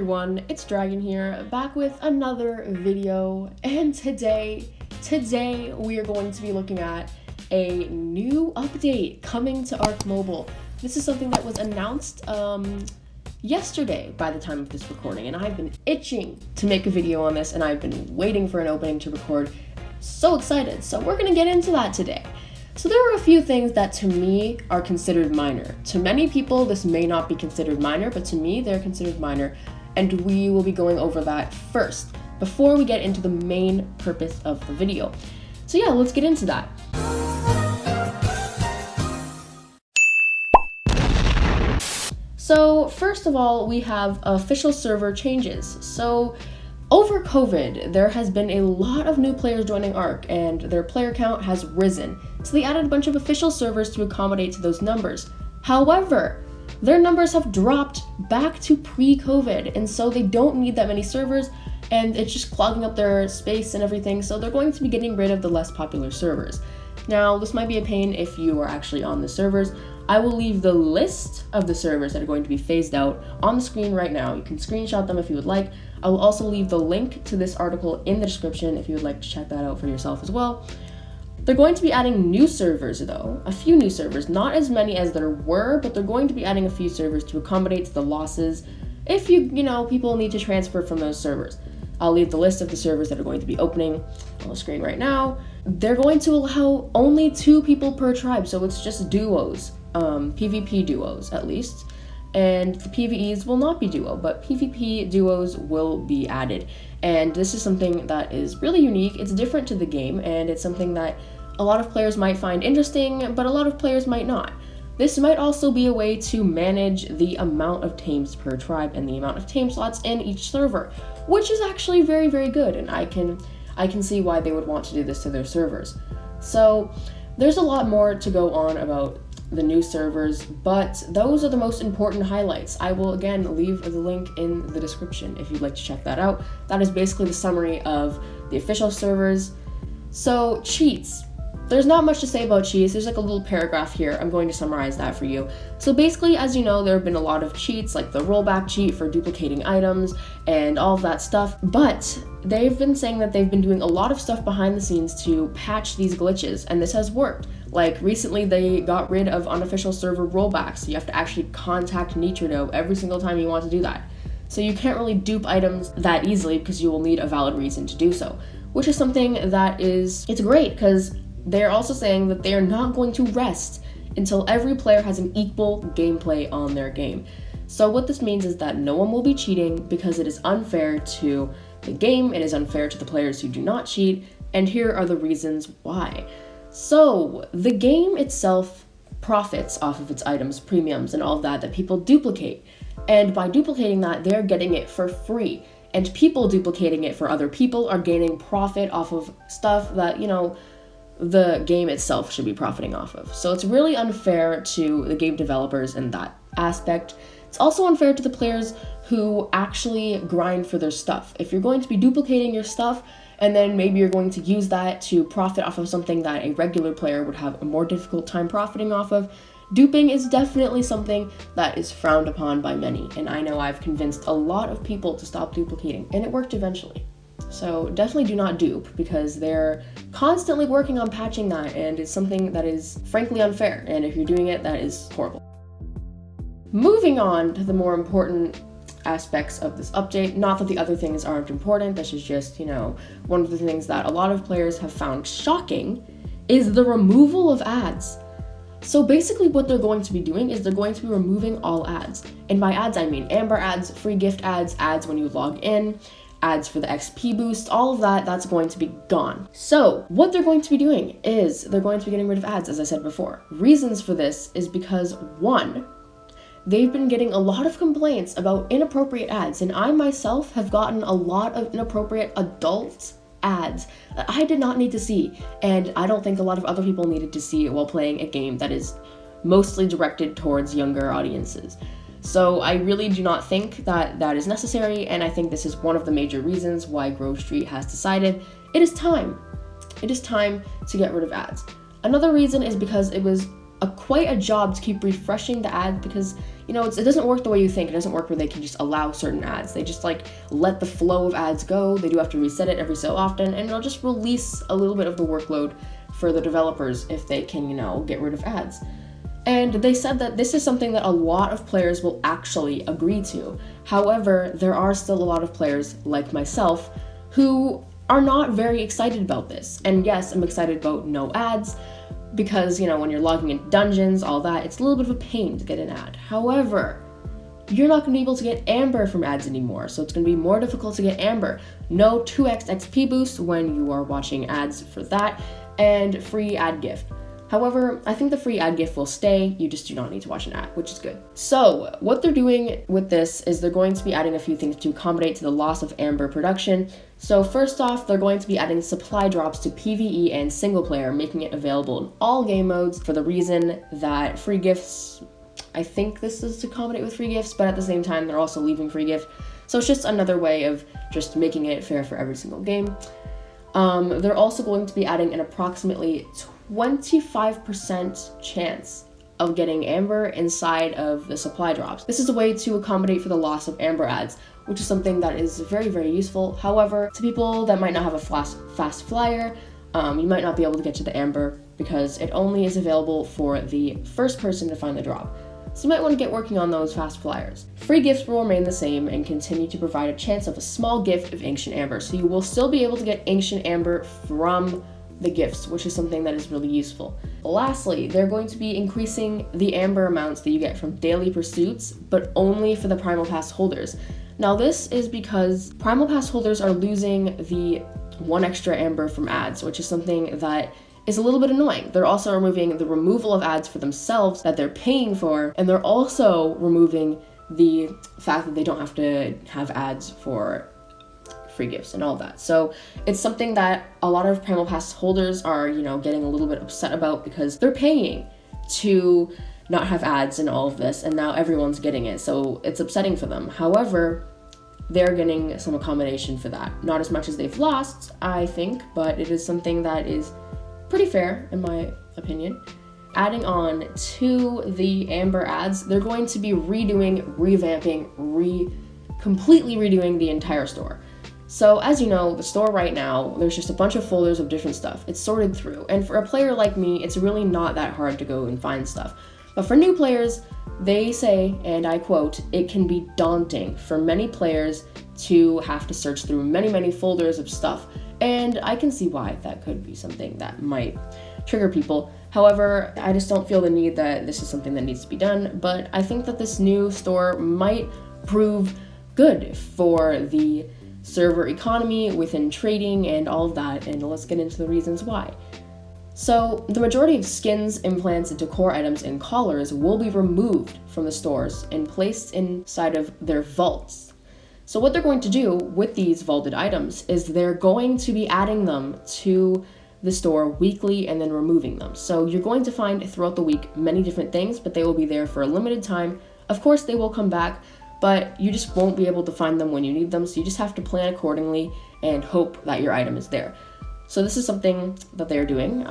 everyone, it's Dragon here, back with another video, and today we are going to be looking at a new update coming to Arc Mobile. This is something that was announced yesterday by the time of this recording, and I've been itching to make a video on this, and I've been waiting for an opening to record. So excited, so we're gonna get into that today. So there are a few things that to me are considered minor. To many people, this may not be considered minor, but to me, they're considered minor, and we will be going over that first, before we get into the main purpose of the video. So yeah, let's get into that. So first of all, we have official server changes. So over COVID, there has been a lot of new players joining Arc, and their player count has risen. So they added a bunch of official servers to accommodate to those numbers. However, their numbers have dropped back to pre-COVID, and so they don't need that many servers, and it's just clogging up their space and everything, so they're going to be getting rid of the less popular servers. Now, this might be a pain if you are actually on the servers. I will leave the list of the servers that are going to be phased out on the screen right now. You can screenshot them if you would like. I will also leave the link to this article in the description if you would like to check that out for yourself as well. They're going to be adding new servers though, a few new servers, not as many as there were, but they're going to be adding a few servers to accommodate to the losses if people need to transfer from those servers. I'll leave the list of the servers that are going to be opening on the screen right now. They're going to allow only 2 people per tribe, so it's just duos, PvP duos at least. And the PvEs will not be duo, but PvP duos will be added. And this is something that is really unique. It's different to the game, and it's something that a lot of players might find interesting, but a lot of players might not. This might also be a way to manage the amount of tames per tribe and the amount of tame slots in each server, which is actually very, very good, and I can see why they would want to do this to their servers. So there's a lot more to go on about the new servers, but those are the most important highlights. I will again leave the link in the description if you'd like to check that out. That is basically the summary of the official servers. So cheats. There's not much to say about cheats. There's like a little paragraph here. I'm going to summarize that for you. So basically, as you know, there have been a lot of cheats, like the rollback cheat for duplicating items and all of that stuff, but they've been saying that they've been doing a lot of stuff behind the scenes to patch these glitches, and this has worked. Like recently, they got rid of unofficial server rollbacks, so you have to actually contact Nitrodo every single time you want to do that. So you can't really dupe items that easily because you will need a valid reason to do so, which is something that it's great because they're also saying that they are not going to rest until every player has an equal gameplay on their game. So what this means is that no one will be cheating because it is unfair to the game, it is unfair to the players who do not cheat, and here are the reasons why. So the game itself profits off of its items, premiums, and all of that people duplicate. And by duplicating that, they're getting it for free. And people duplicating it for other people are gaining profit off of stuff that, the game itself should be profiting off of. So it's really unfair to the game developers in that aspect. It's also unfair to the players who actually grind for their stuff. If you're going to be duplicating your stuff, and then maybe you're going to use that to profit off of something that a regular player would have a more difficult time profiting off of, duping is definitely something that is frowned upon by many. And I know I've convinced a lot of people to stop duplicating, and it worked eventually. So definitely do not dupe, because they're constantly working on patching that, and it's something that is frankly unfair, and if you're doing it, that is horrible. Moving on to the more important aspects of this update, not that the other things aren't important, this is just, one of the things that a lot of players have found shocking is the removal of ads. So basically what they're going to be doing is they're going to be removing all ads. And by ads, I mean Amber ads, free gift ads, ads when you log in, ads for the XP boost, all of that's going to be gone. So what they're going to be doing is they're going to be getting rid of ads, as I said before. Reasons for this is because, one, they've been getting a lot of complaints about inappropriate ads, and I myself have gotten a lot of inappropriate adult ads that I did not need to see, and I don't think a lot of other people needed to see while playing a game that is mostly directed towards younger audiences. So I really do not think that is necessary, and I think this is one of the major reasons why Grove Street has decided it is time. It is time to get rid of ads. Another reason is because it was quite a job to keep refreshing the ads, because it doesn't work the way you think. It doesn't work where they can just allow certain ads. They just like let the flow of ads go. They do have to reset it every so often, and it'll just release a little bit of the workload for the developers if they can, get rid of ads. And they said that this is something that a lot of players will actually agree to. However, there are still a lot of players like myself who are not very excited about this. And yes, I'm excited about no ads because, when you're logging into dungeons, all that, it's a little bit of a pain to get an ad. However, you're not going to be able to get Amber from ads anymore, so it's going to be more difficult to get Amber. No 2x XP boost when you are watching ads for that, and free ad gift. However, I think the free ad gift will stay, you just do not need to watch an ad, which is good. So, what they're doing with this is they're going to be adding a few things to accommodate to the loss of Amber production. So first off, they're going to be adding supply drops to PvE and single player, making it available in all game modes for the reason that free gifts, I think this is to accommodate with free gifts, but at the same time, they're also leaving free gift. So it's just another way of just making it fair for every single game. They're also going to be adding an approximately 25% chance of getting Amber inside of the supply drops. This is a way to accommodate for the loss of Amber ads, which is something that is very, very useful. However, to people that might not have a fast flyer, you might not be able to get to the Amber because it only is available for the first person to find the drop. So you might want to get working on those fast flyers. Free gifts will remain the same and continue to provide a chance of a small gift of Ancient Amber. So you will still be able to get Ancient Amber from the gifts, which is something that is really useful. Lastly, they're going to be increasing the Amber amounts that you get from daily pursuits, but only for the Primal Pass holders. Now this is because Primal Pass holders are losing the 1 extra Amber from ads, which is something that is a little bit annoying. They're also removing the removal of ads for themselves that they're paying for, and they're also removing the fact that they don't have to have ads for free gifts and all that. So it's something that a lot of Primal Pass holders are, getting a little bit upset about because they're paying to not have ads and all of this, and now everyone's getting it, so it's upsetting for them. However, they're getting some accommodation for that. Not as much as they've lost, I think, but it is something that is pretty fair, in my opinion. Adding on to the Amber ads, they're going to be revamping, completely redoing the entire store. So as you know, the store right now, there's just a bunch of folders of different stuff. It's sorted through, and for a player like me, it's really not that hard to go and find stuff. But for new players, they say, and I quote, "It can be daunting for many players to have to search through many folders of stuff." And I can see why that could be something that might trigger people. However, I just don't feel the need that this is something that needs to be done, but I think that this new store might prove good for the server economy within trading and all of that, and let's get into the reasons why. So, the majority of skins, implants, and decor items and collars will be removed from the stores and placed inside of their vaults. So what they're going to do with these vaulted items is they're going to be adding them to the store weekly and then removing them. So you're going to find throughout the week many different things, but they will be there for a limited time. Of course, they will come back, but you just won't be able to find them when you need them, so you just have to plan accordingly and hope that your item is there. So this is something that they're doing.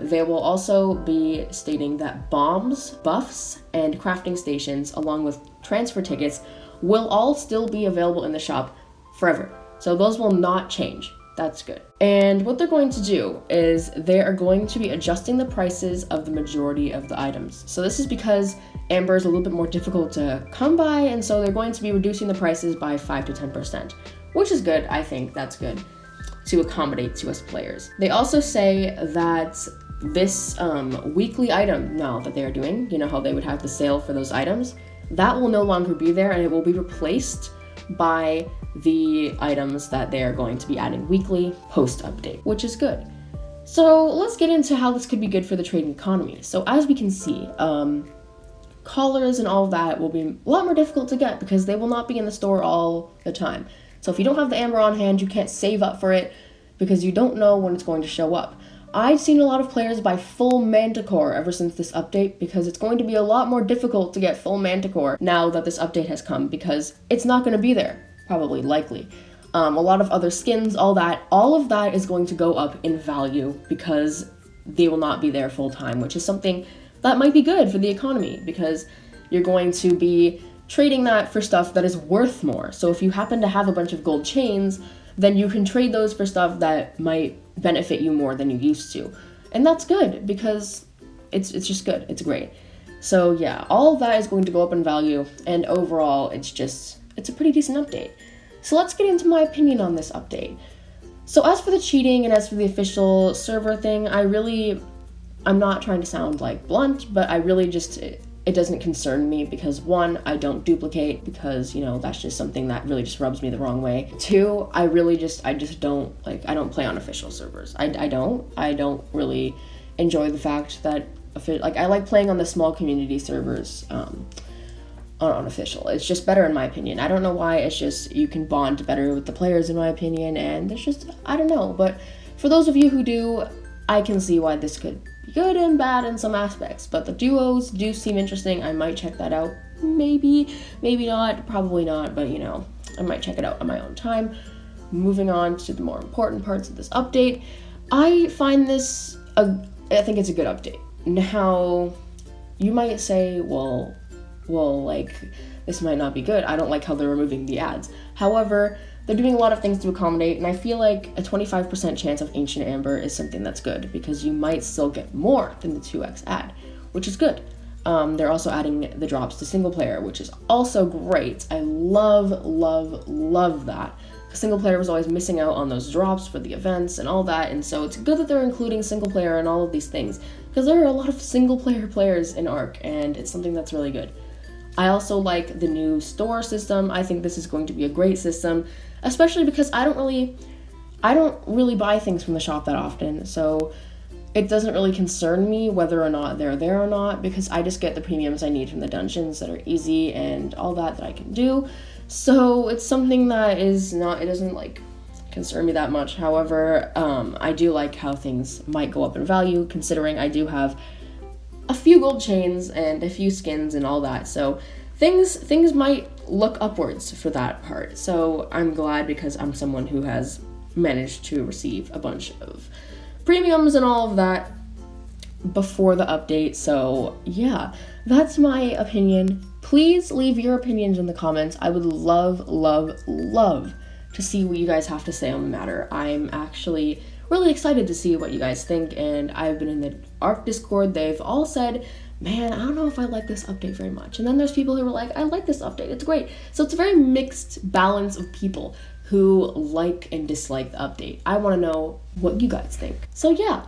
They will also be stating that bombs, buffs, and crafting stations, along with transfer tickets, will all still be available in the shop forever. So those will not change. That's good. And what they're going to do is they are going to be adjusting the prices of the majority of the items. So this is because Amber is a little bit more difficult to come by, and so they're going to be reducing the prices by 5 to 10%, which is good. I think that's good to accommodate to us players. They also say that this weekly item now that they're doing, you know how they would have the sale for those items, that will no longer be there, and it will be replaced by the items that they're going to be adding weekly post-update, which is good. So let's get into how this could be good for the trading economy. So as we can see, collars and all of that will be a lot more difficult to get because they will not be in the store all the time. So if you don't have the Amber on hand, you can't save up for it because you don't know when it's going to show up. I've seen a lot of players buy full Manticore ever since this update because it's going to be a lot more difficult to get full Manticore now that this update has come because it's not going to be there, probably, likely. A lot of other skins, all of that is going to go up in value because they will not be there full time, which is something that might be good for the economy because you're going to be trading that for stuff that is worth more. So if you happen to have a bunch of gold chains, then you can trade those for stuff that might benefit you more than you used to. And that's good because it's just good. It's great. So yeah, all of that is going to go up in value, and overall it's a pretty decent update. So let's get into my opinion on this update. So as for the cheating and as for the official server thing, I'm not trying to sound like blunt, but I really it doesn't concern me because one, I don't duplicate because, that's just something that really just rubs me the wrong way. Two, I just don't, I don't play on official servers. I don't really enjoy the fact that, I like playing on the small community servers, on official. It's just better in my opinion. I don't know why, it's just you can bond better with the players in my opinion, and it's just, I don't know. But for those of you who do, I can see why this could be good and bad in some aspects. But the duos do seem interesting. I might check that out. Maybe not, probably not, but I might check it out on my own time. Moving on to the more important parts of this update. I think it's a good update. Now, you might say, well, this might not be good. I don't like how they're removing the ads. However, they're doing a lot of things to accommodate, and I feel like a 25% chance of Ancient Amber is something that's good, because you might still get more than the 2x ad, which is good. They're also adding the drops to single player, which is also great. I love that. Single player was always missing out on those drops for the events and all that, and so it's good that they're including single player and all of these things, because there are a lot of single player players in Arc, and it's something that's really good. I also like the new store system. I think this is going to be a great system, especially because I don't really buy things from the shop that often, so it doesn't really concern me whether or not they're there or not, because I just get the premiums I need from the dungeons that are easy and all that I can do. So it's something that it doesn't concern me that much. However, I do like how things might go up in value, considering I do have a few gold chains and a few skins and all that. So things might look upwards for that part. So I'm glad, because I'm someone who has managed to receive a bunch of premiums and all of that before the update. So yeah, that's my opinion. Please leave your opinions in the comments. I would love to see what you guys have to say on the matter. I'm actually really excited to see what you guys think, and I've been in the Arc Discord. They've all said, man, I don't know if I like this update very much. And then there's people who were like, I like this update, it's great. So it's a very mixed balance of people who like and dislike the update. I want to know what you guys think. So yeah,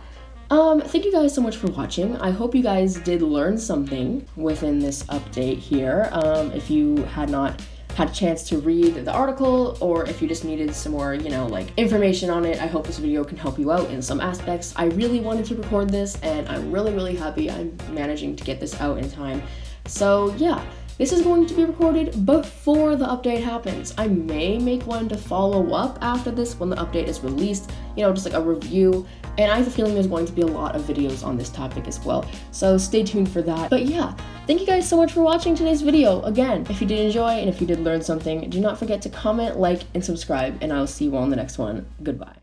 thank you guys so much for watching. I hope you guys did learn something within this update here. If you had not had a chance to read the article, or if you just needed some more, information on it, I hope this video can help you out in some aspects. I really wanted to record this, and I'm really happy I'm managing to get this out in time. So yeah, this is going to be recorded before the update happens. I may make one to follow up after this when the update is released, just like a review. And I have a feeling there's going to be a lot of videos on this topic as well, so stay tuned for that. But yeah, thank you guys so much for watching today's video. Again, if you did enjoy and if you did learn something, do not forget to comment, like, and subscribe, and I'll see you all in the next one. Goodbye.